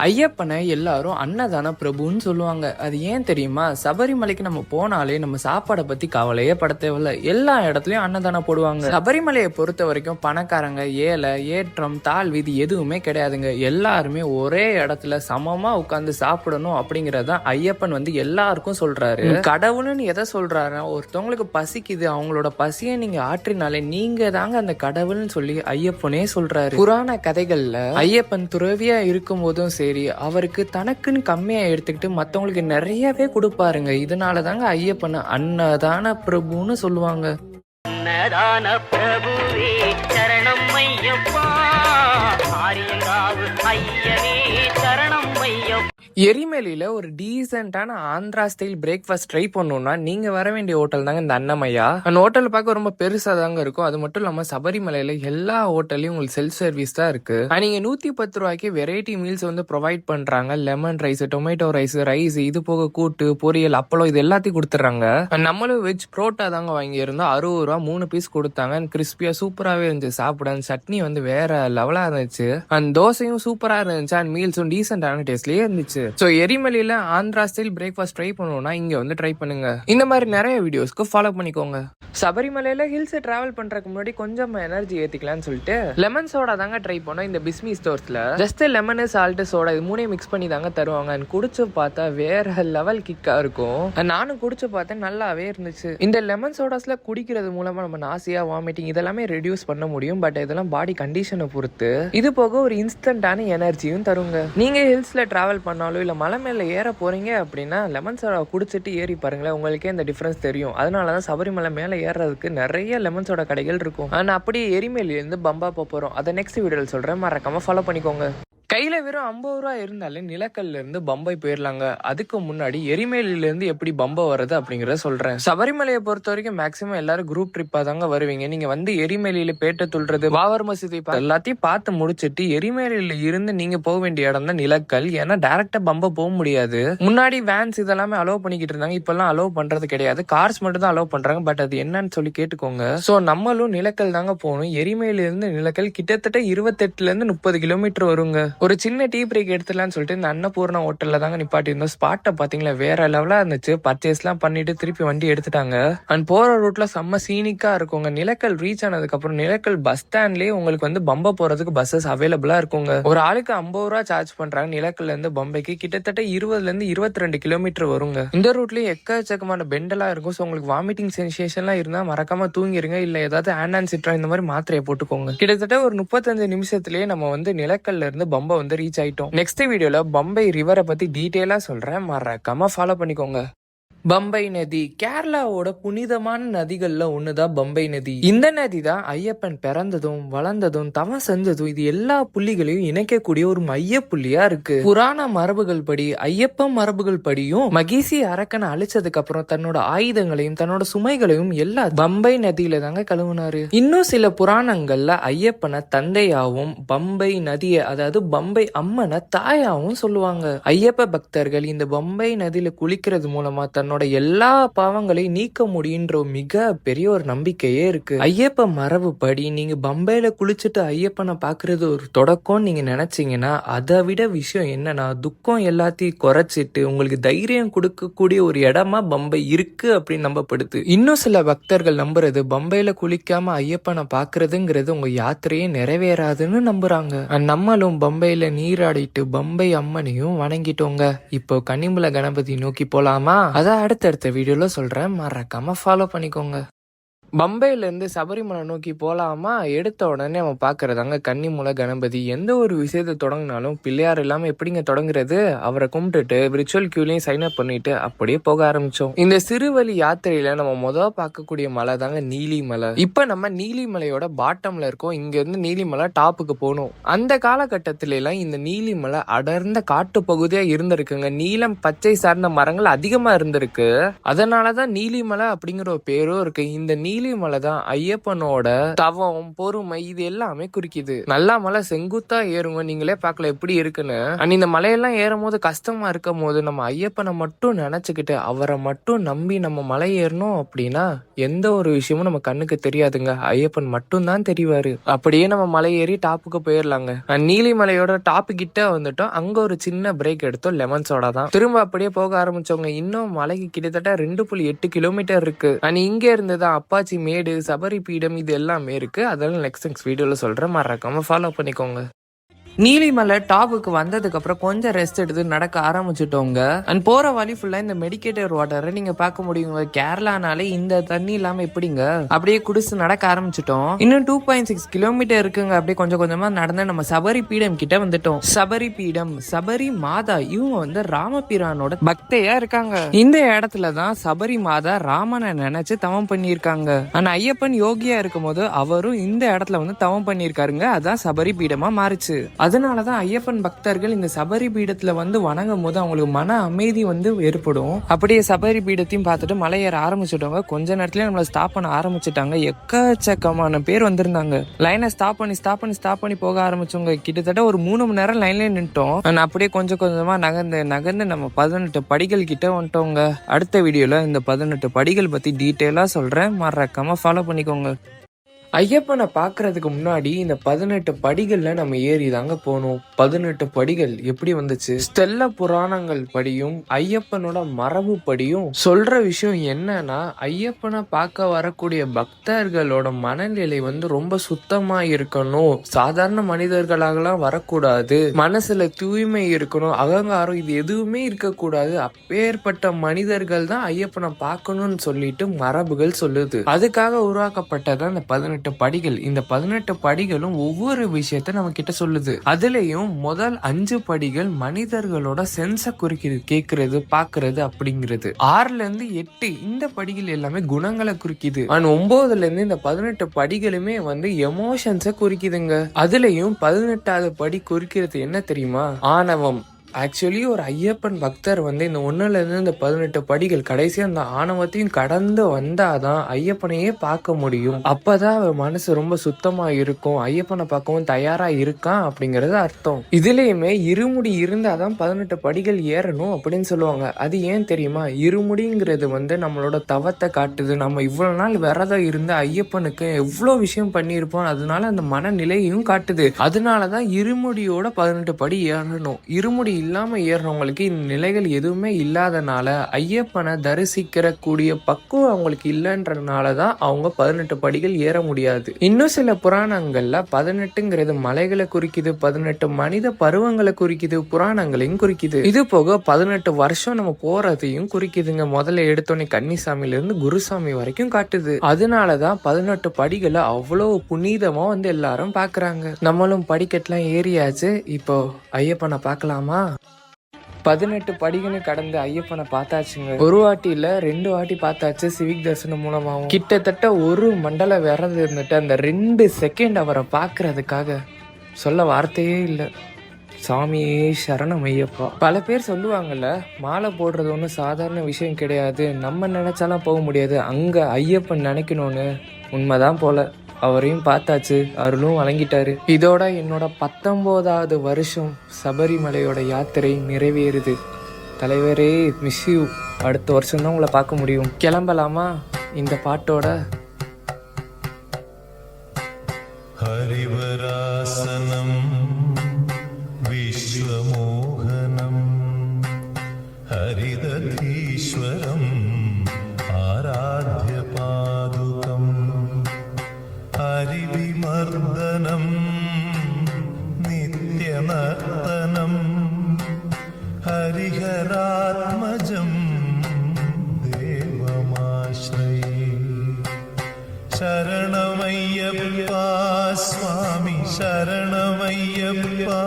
ஐயப்பனை எல்லாரும் அன்னதான பிரபுன்னு சொல்லுவாங்க. அது ஏன் தெரியுமா? சபரிமலைக்கு நம்ம போனாலே நம்ம சாப்பாடை பத்தி கவலையே பட தேவையில்ல. எல்லா இடத்துலயும் அன்னதானம் போடுவாங்க. சபரிமலையை பொறுத்த வரைக்கும் பணக்காரங்க, ஏழை, ஏற்றம், தாழ்வு இது எதுவுமே கிடையாதுங்க. எல்லாருமே ஒரே இடத்துல சமமா உட்கார்ந்து சாப்பிடணும் அப்படிங்கறத ஐயப்பன் எல்லாருக்கும் சொல்றாரு. கடவுள்னு எதை சொல்றாரு? ஒருத்தவங்களுக்கு பசிக்குது, அவங்களோட பசியை நீங்க ஆற்றினாலே நீங்க தாங்க அந்த கடவுள்னு சொல்லி ஐயப்பனே சொல்றாரு. புராண கதைகள்ல ஐயப்பன் துறவியா இருக்கும் போதும் சரி, அவருக்கு தனக்குன்னு கம்மியா எடுத்துக்கிட்டு மத்தவங்களுக்கு நிறையவே கொடுப்பாருங்க. இதனாலதாங்க ஐயப்பன் அன்னதான பிரபுன்னு சொல்லுவாங்க. அன்னதான பிரபுவே சரணம் ஐயப்பா, ஆரியங்காவு ஐயனே சரணம் ஐயப்பா. எரிமலையில ஒரு டீசென்டான ஆந்திரா ஸ்டைல் பிரேக்ஃபாஸ்ட் ட்ரை பண்ணணும்னா நீங்க வர வேண்டிய ஹோட்டல் தாங்க இந்த அன்னமையா. அந்த ஹோட்டல் பார்க்க ரொம்ப பெருசா தாங்க இருக்கும். அது மட்டும் இல்லாம சபரிமலையில எல்லா ஹோட்டல்லையும் உங்களுக்கு செல்ஃப் சர்வீஸ் தான் இருக்கு. நீங்க 110 ரூபாய்க்கு வெரைட்டி மீல்ஸ் ப்ரொவைட் பண்றாங்க. லெமன் ரைஸ், டொமேட்டோ ரைஸ் இது போக கூட்டு, பொரியல், அப்பளம் இது எல்லாத்தையும் கொடுத்துறாங்க. நம்மளும் வெஜ் புரோட்டா தாங்க வாங்கி இருந்தோம். 60 ரூபா 3 பீஸ் கொடுத்தாங்க. கிறிஸ்பியா சூப்பராகவே இருந்துச்சு. சாப்பிட சட்னி வேற லெவலா இருந்துச்சு. அந்த தோசையும் சூப்பரா இருந்துச்சு. அண்ட் மீல்ஸும் டீசென்டான டேஸ்ட்லயே இருந்துச்சு. சோ எரிமலையில ஆந்திரா ஸ்டைல் பிரேக்ஃபாஸ்ட் ட்ரை பண்ணணும்னா இங்க ட்ரை பண்ணுங்க. இந்த மாதிரி நிறைய வீடியோஸ்க்கு ஃபாலோ பண்ணிக்கோங்க. சபரிமலையில ஹில்ஸ் டிராவல் பண்றதுக்கு முன்னாடி கொஞ்சம் எனர்ஜி ஏத்திக்கலாம்னு சொல்லிட்டு லெமன் சோடா தாங்க ட்ரை பண்ணோம். இந்த பிஸ்மி ஸ்டோர்ஸ்ல ஜஸ்ட் லெமன், சால்ட், சோடா இது மூணையும் மிக்ஸ் பண்ணி தாங்க தருவாங்க. குடிச்சு பார்த்தா வேற லெவல் கிக்கா இருக்கும். நானும் குடிச்சு பார்த்தேன், நல்லாவே இருந்துச்சு. இந்த லெமன் சோடாஸ்ல குடிக்கிறது மூலமா நம்ம நாசியா, வாமிட்டிங் இதெல்லாமே ரெடியூஸ் பண்ண முடியும். பட் இதெல்லாம் பாடி கண்டிஷனை பொறுத்து. இது போக ஒரு இன்ஸ்டன்டான எனர்ஜியும் தருங்க. நீங்க ஹில்ஸ்ல டிராவல் பண்ணாலும் இல்ல மலை மேல ஏற போறீங்க அப்படின்னா லெமன் சோடா குடிச்சிட்டு ஏறி பாருங்களேன், உங்களுக்கே இந்த டிஃபரன்ஸ் தெரியும். அதனாலதான் சபரிமலை மேல ஏறதுக்கு நிறைய லெமன் சோடா கடைகள் இருக்கும். ஆனா அப்படியே எரிமலையில இருந்து பம்பா போறோம். அதை நெக்ஸ்ட் வீடியோல சொல்றேன், மறக்காம ஃபாலோ பண்ணிக்கோங்க. கையில வெறும் 50 ரூபா இருந்தாலே நிலக்கல்ல இருந்து பம்பை போயிடலாங்க. அதுக்கு முன்னாடி எரிமலையில இருந்து எப்படி பம்பை வருது அப்படிங்கறத சொல்றேன். சபரிமலையை பொறுத்த வரைக்கும் மேக்சிமம் எல்லாரும் குரூப் ட்ரிப்பா தாங்க வருவீங்க. நீங்க எரிமலையில பேட்டை துள்றது, பாபர் மசூதி எல்லாத்தையும் பார்த்து முடிச்சிட்டு எரிமலையில இருந்து நீங்க போக வேண்டிய இடம் தான் நிலக்கல். ஏன்னா டைரக்டா பம்பை போக முடியாது. முன்னாடி வேன்ஸ் இதெல்லாமே அலோவ் பண்ணிக்கிட்டு இருந்தாங்க. இப்பெல்லாம் அலோவ் பண்றது கிடையாது. கார்ஸ் மட்டும் தான் அலோவ் பண்றாங்க. பட் அது என்னன்னு சொல்லி கேட்டுக்கோங்க. சோ நம்மளும் நிலக்கல் தாங்க போகணும். எரிமலையில இருந்து நிலக்கல் கிட்டத்தட்ட 28ல இருந்து 30 கிலோமீட்டர் வருங்க. ஒரு சின்ன டீ பிரேக் எடுத்துலான்னு சொல்லிட்டு இந்த அன்னபூர்ணா ஹோட்டல்ல தாங்க நிப்பாட்டி இருந்தோம். ஸ்பாட்டை பாத்தீங்களா வேற லெவலா இருந்துச்சு. பர்ச்சேஸ் எல்லாம் பண்ணிட்டு திருப்பி வண்டி எடுத்துட்டாங்க. அண்ட் போற ரூட்ல செம்ம சீனிக்கா இருக்குங்க. நிலக்கல் ரீச் ஆனதுக்கு அப்புறம் நிலக்கல் பஸ் ஸ்டாண்ட்லயே உங்களுக்கு பம்பை போறதுக்கு பஸ்ஸஸ் அவைலபிளா இருக்குங்க. ஒரு ஆளுக்கு 50 ரூபா சார்ஜ் பண்றாங்க. நிலக்கல்ல இருந்து பம்பைக்கு கிட்டத்தட்ட 20ல இருந்து 22 கிலோமீட்டர் வருங்க. இந்த ரூட்லயும் எக்கச்சக்கமான பெண்டெல்லாம் இருக்கும். ஸோ உங்களுக்கு வாமிட்டிங் சென்சேஷன்லாம் இருந்தா மறக்காம தூங்கிருங்க. இல்ல ஏதாவது ஆண்டான் சிட்ரா இந்த மாதிரி மாத்திரையை போட்டுக்கோங்க. கிட்டத்தட்ட ஒரு 35 நிமிஷத்துலயே நம்ம நிலக்கல்ல இருந்து பம்பை ரீச் ஆயிட்டோம். நெக்ஸ்ட் வீடியோல பம்பை ரிவரை பத்தி டீடைலா சொல்றேன், மறக்காம ஃபாலோ பண்ணிக்கோங்க. பம்பை நதி கேரளாவோட புனிதமான நதிகள்ல ஒண்ணுதான் பம்பை நதி. இந்த நதி தான் ஐயப்பன் பிறந்ததும் வளர்ந்ததும் தவம் செஞ்சதும் இது எல்லா புள்ளிகளையும் இணைக்கக்கூடிய ஒரு மைய புள்ளியா இருக்கு. புராண மரபுகள் படி, ஐயப்பன் மரபுகள் படியும் மகிசி அரக்கனை அழிச்சதுக்கு அப்புறம் தன்னோட ஆயுதங்களையும் தன்னோட சுமைகளையும் எல்லா பம்பை நதியில தாங்க கழுவுனாரு. இன்னும் சில புராணங்கள்ல ஐயப்பனை தந்தையாவும் பம்பை நதியை அதாவது பம்பை அம்மனை தாயாவும் சொல்லுவாங்க. ஐயப்ப பக்தர்கள் இந்த பம்பை நதியில குளிக்கிறது மூலமா தன்னோட எல்லா பாவங்களையும் நீக்க முடியுன்ற மிக பெரிய ஒரு நம்பிக்கையே இருக்கு. ஐயப்ப மரபு படி நீங்க பம்பையில குளிச்சுட்டு ஐயப்பனை பாக்குறது ஒரு தொடக்கம் நீங்க நினைச்சீங்கன்னா அதை விட விஷயம் என்னன்னா துக்கம் எல்லாத்தையும் குறைச்சிட்டு உங்களுக்கு தைரியம் கொடுக்கக்கூடிய ஒரு இடமா பம்பை இருக்கு அப்படின்னு நம்பப்படுது. இன்னும் சில பக்தர்கள் நம்புறது பம்பையில குளிக்காம ஐயப்பனை பாக்குறதுங்கிறது உங்க யாத்திரையே நிறைவேறாதுன்னு நம்புறாங்க. நம்மளும் பம்பையில நீராடிட்டு பம்பை அம்மனையும் வணங்கிட்டோங்க. இப்போ கன்னிமுல கணபதி நோக்கி போலாமா? அதான் அடுத்தடுத்த வீடியோல சொல்றேன், மறக்காம ஃபாலோ பண்ணிக்கோங்க. பம்பையில இருந்து சபரிமலை நோக்கி போலாமா? எடுத்த உடனே அவன் பாக்குறதாங்க கன்னிமுல கணபதி. எந்த ஒரு விஷயத்தை தொடங்கினாலும் பிள்ளையார் இல்லாம எப்படிங்க தொடங்குறது? அவரை கும்பிட்டுட்டு விர்ச்சுவல் கியூலையும் சைன் அப் பண்ணிட்டு அப்படியே போக ஆரம்பிச்சோம். இந்த சிறுவழி யாத்திரையில நம்ம முதல் பார்க்கக்கூடிய மலை தாங்க நீலிமலை. இப்ப நம்ம நீலிமலையோட பாட்டம்ல இருக்கோம். இங்க இருந்து நீலிமலை டாப்புக்கு போகணும். அந்த காலகட்டத்தில எல்லாம் இந்த நீலிமலை அடர்ந்த காட்டு பகுதியா இருந்திருக்குங்க. நீலம் பச்சை சார்ந்த மரங்கள் அதிகமா இருந்திருக்கு. அதனாலதான் நீலிமலை அப்படிங்கிற ஒரு பேரும் இருக்கு. இந்த நீலி நீலிமலை தான் ஐயப்பனோட தவம் பொறுமை இது எல்லாமே குறிக்குது. நல்லா மலை செங்குத்தா ஏறுங்க, நீங்களே பார்க்கல எப்படி இருக்குன்னு. அண்ட் இந்த மலையெல்லாம் ஏறும் போது கஷ்டமா இருக்கும் போது நம்ம ஐயப்பனை மட்டும் நினைச்சுக்கிட்டு அவரை மட்டும் நம்பி நம்ம மலை ஏறணும் அப்படின்னா எந்த ஒரு விஷயமும் நம்ம கண்ணுக்கு தெரியாதுங்க, ஐயப்பன் மட்டும் தான் தெரிவாரு. அப்படியே நம்ம மலை ஏறி டாப்புக்கு போயிடலாங்க. நீலிமலையோட டாப்பு கிட்ட வந்துட்டோம். அங்க ஒரு சின்ன பிரேக் எடுத்தோம், லெமன் சோடா தான். திரும்ப அப்படியே போக ஆரம்பிச்சவங்க. இன்னும் மலைக்கு கிட்டத்தட்ட 2.8 கிலோமீட்டர் இருக்கு. அண்ட் இங்க இருந்துதான் அப்பாச்சி மேடு, சபரி பீடம் இது எல்லாமே இருக்கு. அதெல்லாம் நெக்ஸ்ட் வீடியோல சொல்றேன், மறக்காம ஃபாலோ பண்ணிக்கோங்க. நீலிமலை டாப்புக்கு வந்ததுக்கு அப்புறம் கொஞ்சம் ரெஸ்ட் எடுத்து நடக்க ஆரம்பிச்சுட்டோங்க. அண்ட் போற வழி ஃபுல்லா இந்த மெடிக்கேட்டட் வாட்டரை நீங்க பார்க்க முடியுங்க. கேரளானாலே இந்த தண்ணி இல்லாம எப்படிங்க, அப்படியே குடிச்சு நடக்க ஆரம்பிச்சிட்டோம். இன்னும் 2.6 கிலோமீட்டர் இருக்குங்க. அப்படியே கொஞ்சம் கொஞ்சமா நடந்து நம்ம சபரி பீடம் கிட்ட வந்துட்டோம். சபரி பீடம், சபரி மாதா இவங்க வந்து ராமபிரானோட பக்தையா இருக்காங்க. இந்த இடத்துலதான் சபரி மாதா ராமனை நினைச்சு தவம் பண்ணியிருக்காங்க. ஆனா ஐயப்பன் யோகியா இருக்கும் போது அவரும் இந்த இடத்துல வந்து தவம் பண்ணியிருக்காருங்க. அதான் சபரி பீடமா மாறுச்சு. அதனாலதான் ஐயப்பன் பக்தர்கள் இந்த சபரி பீடத்துல வந்து வணங்கும் போது அவங்களுக்கு மன அமைதி வந்து ஏற்படும். அப்படியே சபரி பீடத்தையும் பார்த்துட்டு மலை ஏற ஆரம்பிச்சுட்டவங்க. கொஞ்ச நேரத்துல நம்மள ஸ்டாப் பண்ண ஆரம்பிச்சுட்டாங்க. எக்கச்சக்கமான பேர் வந்திருந்தாங்க. லைனை ஸ்டாப் பண்ணி போக ஆரம்பிச்சவங்க. கிட்டத்தட்ட ஒரு 3 மணி நேரம் லைன்ல நின்ட்டோம். அப்படியே கொஞ்சம் கொஞ்சமா நகர்ந்து நம்ம 18 படிகள் கிட்ட வந்துட்டோங்க. அடுத்த வீடியோல இந்த 18 படிகள் பத்தி டீட்டெயிலா சொல்றேன், மறக்காம ஃபாலோ பண்ணிக்கோங்க. ஐயப்பனை பாக்குறதுக்கு முன்னாடி இந்த 18 படிகள்ல நம்ம ஏறி தாங்க போனோம். 18 படிகள் எப்படி வந்துச்சு? ஸ்தெல்ல புராணங்கள் படியும் ஐயப்பனோட மரபு படியும் சொல்ற விஷயம் என்னன்னா, ஐயப்பனை பார்க்க வரக்கூடிய பக்தர்களோட மனநிலை வந்து ரொம்ப சுத்தமா இருக்கணும், சாதாரண மனிதர்களாகலாம் வரக்கூடாது, மனசுல தூய்மை இருக்கணும், அகங்காரம் இது எதுவுமே இருக்கக்கூடாது, அப்பேற்பட்ட மனிதர்கள் தான் ஐயப்பனை பார்க்கணும்னு சொல்லிட்டு மரபுகள் சொல்லுது. அதுக்காக உருவாக்கப்பட்டதான் இந்த 18 படிகள். இந்த 18 படிகளும் ஒவ்வொரு விஷயத்த நம்ம கிட்ட சொல்லுது. அதுலயும் முதல் 5 படிகள் மனிதர்களோட சென்ஸ குறிக்குது, கேக்குறது பாக்குறது அப்படிங்கிறது. 6ல இருந்து 8 இந்த படிகள் எல்லாமே குணங்களை குறிக்குது. ஆனா 9ல இருந்து இந்த 18 படிகளுமே வந்து எமோஷன்ஸ குறிக்குதுங்க. அதுலயும் 18வது படி குறிக்கிறது என்ன தெரியுமா? ஆணவம். ஆக்சுவலி ஒரு ஐயப்பன் பக்தர் வந்து இந்த 1ல இருந்து இந்த 18 படிகள் கடைசி அந்த ஆணவத்தையும் கடந்து வந்தாதான் ஐயப்பனையே பார்க்க முடியும். அப்பதான் அவன் மனசு ரொம்ப சுத்தமா இருக்கும், ஐயப்பனை பார்க்கவும் தயாரா இருக்கான் அப்படிங்கறது அர்த்தம். இதுலயுமே இருமுடி இருந்தாதான் 18 படிகள் ஏறணும் அப்படின்னு சொல்லுவாங்க. அது ஏன் தெரியுமா? இருமுடிங்கிறது வந்து நம்மளோட தவத்தை காட்டுது. நம்ம இவ்வளவு நாள் விரதம் இருந்து ஐயப்பனுக்கு எவ்வளவு விஷயம் பண்ணியிருப்போம், அதனால அந்த மனநிலையும் காட்டுது. அதனாலதான் இருமுடியோட 18 படி ஏறணும். இருமுடி இல்லாம ஏறவங்களுக்கு இந்த நிலைகள் எதுவுமே இல்லாதனால ஐயப்பனை தரிசிக்கிற கூடிய பக்குவம் அவங்களுக்கு இல்லைன்றனாலதான் அவங்க 18 படிகள் ஏற முடியாது. இன்னும் சில புராணங்கள்ல 18ங்கிறது மலைகளை குறிக்குது, 18 மனித பருவங்களை குறிக்குது, புராணங்களையும் குறிக்குது. இது போக 18 வருஷம் நம்ம போறதையும் குறிக்குதுங்க. முதல்ல எடுத்தோன்னே கன்னிசாமில இருந்து குருசாமி வரைக்கும் காட்டுது. அதனாலதான் 18 படிகளை அவ்வளவு புனிதமா வந்து எல்லாரும் பாக்குறாங்க. நம்மளும் படிக்கட்டுலாம் ஏறியாச்சு. இப்போ ஐயப்பனை பார்க்கலாமா? 18 படிகளை கடந்து ஐயப்பனை பார்த்தாச்சுங்க. ஒரு வாட்டி இல்ல 2 வாட்டி பார்த்தாச்சு சிவிக் தரிசனம் மூலமாவும். கிட்டத்தட்ட ஒரு மண்டல விரதம் இருந்துட்டு அந்த 2 செகண்ட் அவரை பார்க்கறதுக்காக சொல்ல வார்த்தையே இல்லை. சாமியே சரணம் ஐயப்பா. பல பேர் சொல்லுவாங்கல்ல, மாலை போடுறது ஒன்றும் சாதாரண விஷயம் கிடையாது, நம்ம நினைச்சாலாம் போக முடியாது, அங்க ஐயப்பன் நினைக்கணும்னு. உண்மைதான் போல. அவரையும் பார்த்தாச்சு, அருளும் வழங்கிட்டாரு. இதோட என்னோட 19வது வருஷம் சபரிமலையோட யாத்திரை நிறைவேறுது. தலைவரே, மிஸ் யூ. அடுத்த வருஷம் தான் உங்களை பார்க்க முடியும். கிளம்பலாமா இந்த பாட்டோட? ஹரிவராசனம் விஸ்வமோகனம் ஹரிதீஸ்வரம் ஆராத்ய பாதுகம் ஹரிவிமர்தனம் நித்யநர்த்தனம் ஹரிஹராத்மஜம் தேவமாஸ்ரயே. சரணமையப்பா சுவாமி சரணமையப்பா.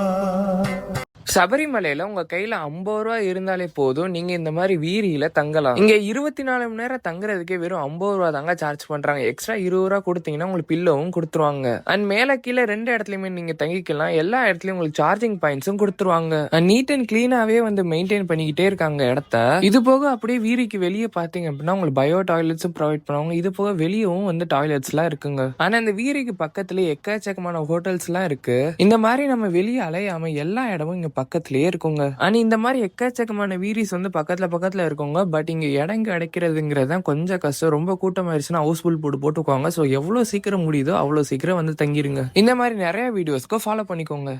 சபரிமலையில உங்க கையில 50 ரூபாய் இருந்தாலே போதும், நீங்க இந்த மாதிரி வீரியில தங்கலாம். இங்க 24 மணி நேரம் தங்குறதுக்கே வெறும் 50 ரூபா தாங்க சார்ஜ் பண்றாங்க. எக்ஸ்ட்ரா 20 ரூபா கொடுத்தீங்கன்னா உங்களுக்கு பில்லோவும் கொடுத்துருவாங்க. அண்ட் மேல கீழே 2 இடத்துலயுமே நீங்க தங்கிக்கலாம். எல்லா இடத்துலயும் உங்களுக்கு சார்ஜிங் பாயிண்ட்ஸும் கொடுத்துருவாங்க. நீட் அண்ட் கிளீனாவே வந்து மெயின்டைன் பண்ணிக்கிட்டே இருக்காங்க இடத்த. இது போக அப்படியே வீரிக்கு வெளியே பாத்தீங்க அப்படின்னா உங்களுக்கு பயோ டாய்லெட்ஸும் ப்ரொவைட் பண்ணுவாங்க. இது போக வெளியவும் வந்து டாய்லெட்ஸ் எல்லாம் இருக்குங்க. ஆனா இந்த வீரிக்கு பக்கத்துல எக்கச்சக்கமான ஹோட்டல்ஸ் எல்லாம் இருக்கு. இந்த மாதிரி நம்ம வெளியே அலையாம எல்லா இடமும் இங்க பக்கத்திலேயே இருக்குங்க. ஆனா இந்த மாதிரி எக்கச்சக்கமான வீரிஸ் வந்து பக்கத்துல இருக்குங்க. பட் இங்க இடம் கிடைக்கிறதுங்கிறது தான் கொஞ்சம் கஷ்டம். ரொம்ப கூட்டமாயிருச்சுன்னா ஹவுஸ்ஃபுல் போட்டுக்குவாங்க. ஸோ எவ்வளவு சீக்கிரம் முடியுதோ அவ்வளவு சீக்கிரம் வந்து தங்கிருங்க. இந்த மாதிரி நிறைய வீடியோஸ்க்கு ஃபாலோ பண்ணிக்கோங்க.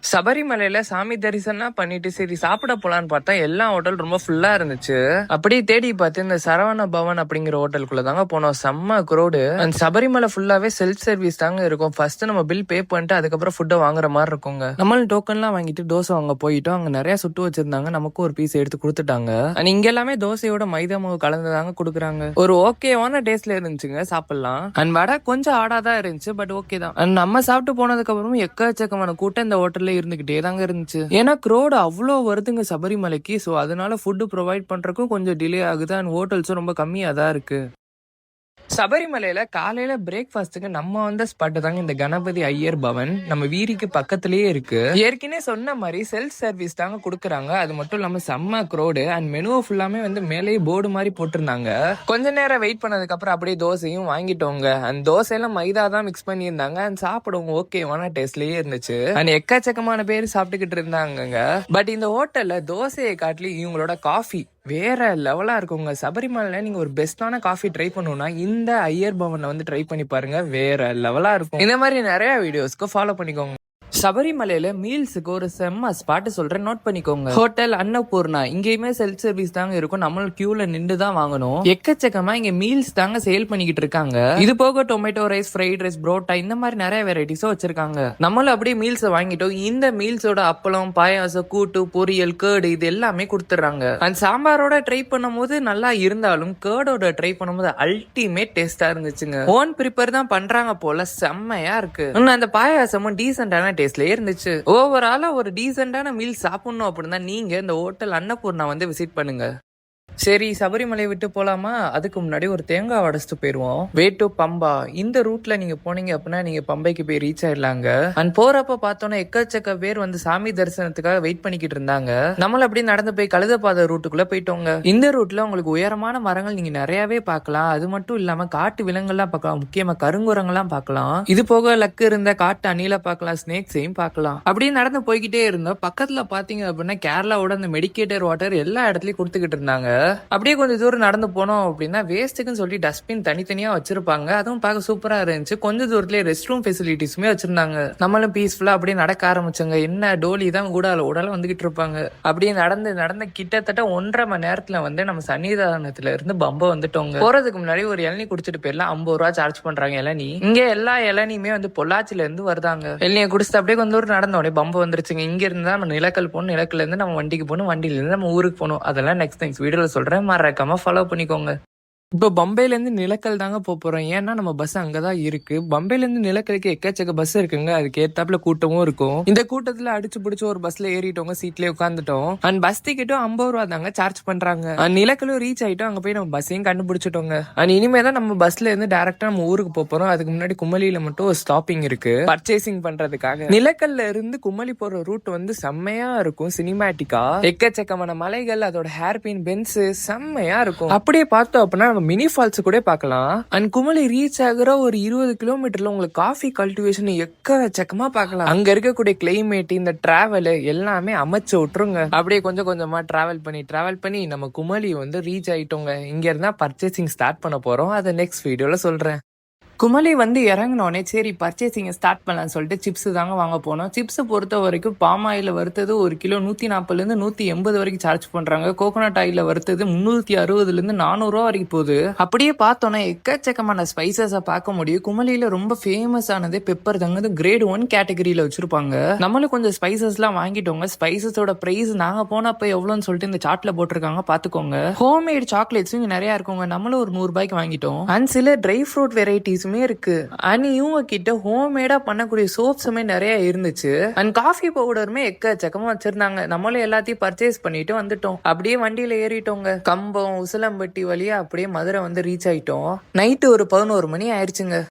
சபரிமலையில சாமி தரிசனம் பண்ணிட்டு சரி சாப்பிட போலான்னு பார்த்தா எல்லா ஹோட்டல் ரொம்ப ஃபுல்லா இருந்துச்சு. அப்படியே தேடி பார்த்து இந்த சரவண பவன் அப்படிங்கிற ஹோட்டலுக்குள்ள தாங்க போனோம். செம்ம க்ரௌடு. அந்த சபரிமலை ஃபுல்லாவே செல்ஃப் சர்வீஸ் தாங்க இருக்கும். ஃபர்ஸ்ட் நம்ம பில் பே பண்ணிட்டு அதுக்கப்புறம் ஃபுட்டை வாங்குற மாதிரி இருக்குங்க. நம்மளும் டோக்கன்லாம் வாங்கிட்டு தோசை வாங்க போயிட்டோம். அங்க நிறைய சுட்டு வச்சிருந்தாங்க. நமக்கு ஒரு பீஸ் எடுத்து கொடுத்துட்டாங்க. இங்க எல்லாமே தோசையோட மைதா மாவு கலந்துதாங்க கொடுக்குறாங்க. ஒரு ஓகேவான டேஸ்ட்ல இருந்துச்சுங்க, சாப்பிடலாம். அண்ட் வடை கொஞ்சம் ஆடாதான் இருந்துச்சு, பட் ஓகே தான். நம்ம சாப்பிட்டு போனதுக்கு அப்புறமும் எக்கச்சக்கமான கூட்டம் இந்த ஹோட்டல்ல இருந்துகிட்டே தாங்க இருந்துச்சு. ஏன்னா க்ரௌட் அவ்வளோ வருதுங்க சபரிமலைக்கு. ஸோ அதனால ஃபுட்டு ப்ரொவைட் பண்றதுக்கும் கொஞ்சம் டிலே ஆகுது. அண்ட் ஹோட்டல்ஸும் ரொம்ப கம்மியா தான் இருக்கு. சபரிமலையில காலையில பிரேக்ஃபாஸ்ட்டுக்கு நம்ம வந்த ஸ்பாட் தாங்க இந்த கணபதி ஐயர் பவன். நம்ம வீரிக்கு பக்கத்திலேயே இருக்கு. ஏற்கனவே சொன்ன மாதிரி செல்ஃப் சர்வீஸ் தாங்க கொடுக்குறாங்க. அது மட்டும் இல்லாம செம்ம க்ரௌடு. அண்ட் மெனு ஃபுல்லாமே வந்து மேலேயே போர்டு மாதிரி போட்டிருந்தாங்க. கொஞ்ச நேரம் வெயிட் பண்ணதுக்கு அப்புறம் அப்படியே தோசையும் வாங்கிட்டோங்க. அந்த தோசையெல்லாம் மைதா தான் மிக்ஸ் பண்ணியிருந்தாங்க. அண்ட் சாப்பிடுவோம் ஓகேவான டேஸ்ட்லயே இருந்துச்சு. அண்ட் எக்கச்சக்கமான பேர் சாப்பிட்டுக்கிட்டு இருந்தாங்க. பட் இந்த ஹோட்டல்ல தோசையை காட்டிலும் இவங்களோட காஃபி வேற லெவலா இருக்குங்க. சபரிமலையில நீங்க ஒரு பெஸ்டான காஃபி ட்ரை பண்ணணும்னா இந்த ஐயர் பவன்ல வந்து ட்ரை பண்ணி பாருங்க. வேற லெவலா இருக்கும். இந்த மாதிரி நிறைய வீடியோஸ்க்கு ஃபாலோ பண்ணிக்கோங்க. சபரிமலையில மீல்ஸுக்கு ஒரு செம்ம ஸ்பாட் சொல்றேன், நோட் பண்ணிக்கோங்க. ஹோட்டல் அன்னபூர்ணா. இங்கேயுமே செல்ஃப் சர்வீஸ் தாங்க இருக்கும். நம்மளும் கியூல நின்று தான் வாங்கணும். எக்கச்சக்கமா இங்க மீல்ஸ் தாங்க சேல் பண்ணிக்கிட்டு இருக்காங்க. இது போக tomato rice, fried rice, parotta இந்த மாதிரி நிறைய வெரைட்டிஸும் வச்சிருக்காங்க. நம்மளும் அப்படியே மீல்ஸ் வாங்கிட்டோம். இந்த மீல்ஸோட அப்பளம், பாயாசம், கூட்டு, பொரியல், கேர்டு இது எல்லாமே கொடுத்துறாங்க. அந்த சாம்பாரோட ட்ரை பண்ணும் போது நல்லா இருந்தாலும் கேர்டோட ட்ரை பண்ணும்போது அல்டிமேட் டேஸ்டா இருந்துச்சுங்க. ஓன் ப்ரிப்பேர் தான் பண்றாங்க போல, செம்மையா இருக்கு. அந்த பாயாசமும் டீசென்டான டேஸ்ட்லயே இருந்துச்சு. ஓவராலா ஒரு டீசென்டான மீல் சாப்பிடணும் அப்படின்னா நீங்க இந்த ஹோட்டல் அன்னபூர்ணா வந்து விசிட் பண்ணுங்க. சரி சபரிமலை விட்டு போலாமா? அதுக்கு முன்னாடி ஒரு தேங்காய் உடைச்சிட்டு போயிருவோம். Way to Pamba. இந்த ரூட்ல நீங்க போனீங்க அப்படின்னா நீங்க பம்பைக்கு போய் ரீச் ஆயிடலாங்க. அண்ட் போறப்ப பார்த்தோன்னா எக்கச்சக்க பேர் வந்து சாமி தரிசனத்துக்காக வெயிட் பண்ணிக்கிட்டு இருந்தாங்க. நம்மள அப்படி நடந்து போய் கழுதப்பாதை ரூட்டுக்குள்ள போயிட்டோங்க. இந்த ரூட்ல உங்களுக்கு உயரமான மரங்கள் நீங்க நிறையவே பார்க்கலாம். அது மட்டும் இல்லாம காட்டு விலங்குலாம் பார்க்கலாம். முக்கியமா கருங்குரங்கெல்லாம் பார்க்கலாம். இது போக லக்கு இருந்த காட்டு அணில பார்க்கலாம், ஸ்னேக்ஸையும் பார்க்கலாம். அப்படியே நடந்து போய்கிட்டே இருந்தோம். பக்கத்துல பாத்தீங்க அப்படின்னா கேரளாவோட அந்த மெடிக்கேட்டர் வாட்டர் எல்லா இடத்துலயும் கொடுத்துக்கிட்டு இருந்தாங்க. அப்படியே கொஞ்சம் தூரம் நடந்து போனோம் அப்படின்னா வேஸ்ட்டுக்குன்னு சொல்லி டஸ்ட்பின் தனித்தனியா வச்சிருப்பாங்க. அதுவும் பார்க்க சூப்பரா இருந்துச்சு. கொஞ்சம் தூரத்துல ரெஸ்ட் ரூம் ஃபெசிலிட்டிஸுமே வச்சிருந்தாங்க. நம்மளும் பீஸ்ஃபுல்லா அப்படியே நடக்க ஆரம்பிச்சோங்க. என்ன டோலி தான் உடால வந்துகிட்டு இருப்பாங்க. அப்படியே நடந்து கிட்டத்தட்ட 1.5 மணி நேரத்துல வந்து நம்ம சன்னிதானத்துல இருந்து பம்பை வந்துட்டோங்க. போறதுக்கு முன்னாடி ஒரு இளநீ குடிச்சிட்டு போயிடலாம். 50 ரூபா சார்ஜ் பண்றாங்க இளநீ. இங்க எல்லா இளநியுமே வந்து பொள்ளாச்சில இருந்து வருதாங்க. இளநியை குடிச்சிட்டு அப்படியே கொஞ்சம் தூரம் நடந்த உடனே பம்பை வந்துருச்சுங்க. இங்க இருந்தா நம்ம நிலக்கல் போகணும், நிலக்கல்ல இருந்து நம்ம வண்டிக்கு போகணும், வண்டியில இருந்து நம்ம ஊருக்கு போகணும். அதெல்லாம் நெக்ஸ்ட் வீடியோல சொல்றேன், மறக்காம ஃபாலோ பண்ணிக்கோங்க. இப்போ பம்பைல இருந்து நிலக்கல் தாங்க போறோம். ஏன்னா நம்ம பஸ் அங்கதான் இருக்கு. பம்பைல இருந்து நிலக்கலுக்கு எக்கச்சக்க பஸ் இருக்குங்க. அதுக்கு ஏத்தாப்புல கூட்டமும் இருக்கும். இந்த கூட்டத்துல அடிச்சு பிடிச்சு ஒரு பஸ்ல ஏறிட்டோங்க. சீட்லயே உட்காந்துட்டோம். அண்ட் பஸ் டிக்கெட்டும் 50 ரூபா தாங்க சார்ஜ் பண்றாங்க. நிலக்கலும் ரீச் ஆயிட்டோம். அங்க போய் நம்ம பஸ்ஸையும் கண்டுபிடிச்சிட்டோங்க. அண்ட் இனிமே தான் நம்ம பஸ்ல இருந்து டைரக்டா நம்ம ஊருக்கு போறோம். அதுக்கு முன்னாடி குமலியில மட்டும் ஒரு ஸ்டாப்பிங் இருக்கு பர்ச்சேசிங் பண்றதுக்காக. நிலக்கல்ல இருந்து குமலி போற ரூட் வந்து செம்மையா இருக்கும். சினிமேட்டிக்கா எக்கச்சக்கமான மலைகள், அதோட ஹேர்பின் பென்ஸ் செம்மையா இருக்கும். அப்படியே பார்த்தோம் அப்படின்னா மினி ஃபால்ஸ் கூட பார்க்கலாம். அண்ட் குமலி ரீச் ஆகுற ஒரு 20 கிலோமீட்டர்ல உங்களுக்கு காஃபி கல்டிவேஷன் எக்கச்சக்கமா பார்க்கலாம். அங்க இருக்கக்கூடிய கிளைமேட், இந்த டிராவல் எல்லாமே அமைச்சு விட்டுருங்க. அப்படியே கொஞ்சம் கொஞ்சமா டிராவல் பண்ணி நம்ம குமலி வந்து ரீச் ஆயிட்டோங்க. இங்க இருந்தா பர்ச்சேசிங் ஸ்டார்ட் பண்ண போறோம். அதை நெக்ஸ்ட் வீடியோல சொல்றேன். குமலி வந்து இறங்கினோடனே சரி பர்ச்சேசிங் ஸ்டார்ட் பண்ணலாம்னு சொல்லிட்டு சிப்ஸ் தாங்க வாங்க போனோம். சிப்ஸ் பொறுத்த வரைக்கும் பாம் ஆயில் வறுத்தது 1 கிலோ 140 180 வரைக்கும் சார்ஜ் பண்றாங்க. கோகோனட் ஆயில் வறுத்தது 360 400 ரூபா வரைக்கும் போகுது. அப்படியே பார்த்தோன்னா எக்கச்சக்கமான ஸ்பைசஸை பார்க்க முடியும். குமலியில ரொம்ப ஃபேமஸ் ஆனது பெப்பர் தாங்க. கிரேட் 1 கேட்டகரியில வச்சிருப்பாங்க. நம்மளும் கொஞ்சம் ஸ்பைசஸ் எல்லாம் வாங்கிட்டோங்க. ஸ்பைசஸோட பிரைஸ் நாங்க போனப்ப எவ்வளோன்னு சொல்லிட்டு இந்த சார்ட்ல போட்டிருக்காங்க, பாத்துக்கோங்க. ஹோம்மேட் சாக்லேட்ஸும் நிறைய இருக்குங்க. நம்மளும் ஒரு 100 ரூபாய்க்கு வாங்கிட்டோம். அண்ட் சில ட்ரை ஃப்ரூட் வெரைட்டிஸ் சோப்ஸுமே இருக்கு. அண்ட் இவங்க கிட்ட ஹோம்மேடா பண்ணக்கூடிய சோப்ஸுமே நிறைய இருந்துச்சு. அண்ட் காஃபி பவுடருமே எக்கச்சக்கமா வச்சிருந்தாங்க. நம்மளும் எல்லாத்தையும் பர்ச்சேஸ் பண்ணிட்டு வந்துட்டோம். அப்படியே வண்டியில ஏறிட்டோங்க. கம்பம் உசிலம்பட்டி வழியா அப்படியே மதுரை வந்து ரீச் ஆயிட்டோம். நைட்டு ஒரு 11 மணி ஆயிடுச்சுங்க.